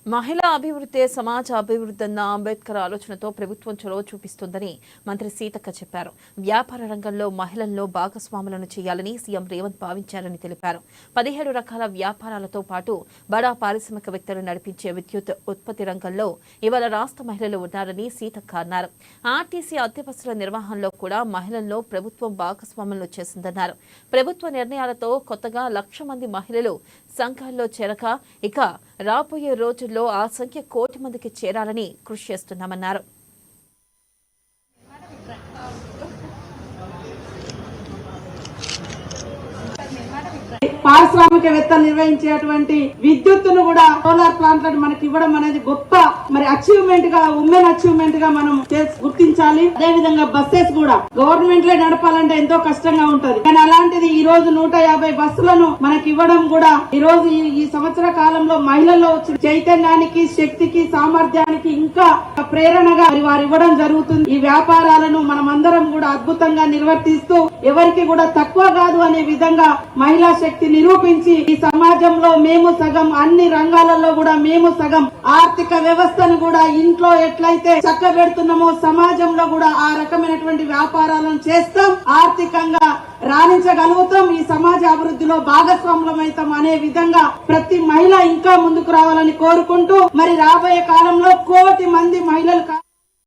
మహిళా అభివృద్ధి సమాజ అభివృద్ధి అన్న అంబేద్కర్ ఆలోచనతో ప్రభుత్వం చొరవ చూపిస్తోందని మంత్రి సీతక్క చెప్పారు. వ్యాపార రంగంలో మహిళలను భాగస్వాములను చేయాలని సీఎం రేవంత్ భావించారని తెలిపారు. 17 రకాల వ్యాపారాలతో పాటు బడా పారిశ్రామికవేత్తలు నడిపించే విద్యుత్ ఉత్పత్తి రంగంలో ఇవాళ రాష్ట్ర మహిళలు ఉన్నారని సీతక్క అన్నారు. ఆర్టీసీ అద్దె బస్సుల నిర్వహణలో కూడా మహిళలను ప్రభుత్వం భాగస్వాములను చేసిందన్నారు. ప్రభుత్వ నిర్ణయాలతో కొత్తగా 1,00,000 మంది మహిళలు సంఘాల్లో చేరక ఇక రాబోయే రోజుల్లో ఆ సంఖ్య 1 కోటి మందికి చేరాలని కృషి చేస్తున్నామన్నారు. పారిశ్రామికవేత్తలు నిర్వహించేటువంటి విద్యుత్తును కూడా సోలార్ ప్లాంట్లను మనకి ఇవ్వడం అనేది గొప్ప అచీవ్మెంట్ గా ఉమెన్ అచీవ్మెంట్ గా మనం గుర్తించాలి. అదే విధంగా బస్సెస్ కూడా గవర్నమెంట్ లే నడపాలంటే ఎంతో కష్టంగా ఉంటది. కానీ అలాంటిది ఈ రోజు 150 బస్సులను మనకి ఇవ్వడం కూడా ఈ రోజు ఈ సంవత్సర కాలంలో మహిళల్లో వచ్చిన చైతన్యానికి, శక్తికి, సామర్థ్యానికి ఇంకా ప్రేరణగా వారు ఇవ్వడం జరుగుతుంది. ఈ వ్యాపారాలను మనమందరం కూడా అద్భుతంగా నిర్వర్తిస్తూ ఎవరికి కూడా తక్కువ కాదు అనే విధంగా మహిళా శక్తి నిరూపించి ఈ సమాజంలో మేము సగం, అన్ని రంగాలలో కూడా మేము సగం, ఆర్థిక వ్యవస్థను కూడా ఇంట్లో ఎట్లయితే చక్కబెడుతున్నామో సమాజంలో కూడా ఆ రకమైనటువంటి వ్యాపారాలను చేస్తాం, ఆర్థికంగా రాణించగలుగుతాం, ఈ సమాజ అభివృద్ధిలో భాగస్వాములమైతాం అనే విధంగా ప్రతి మహిళ ఇంకా ముందుకు రావాలని కోరుకుంటూ మరి రాబోయే కాలంలో 1 కోటి మంది మహిళలు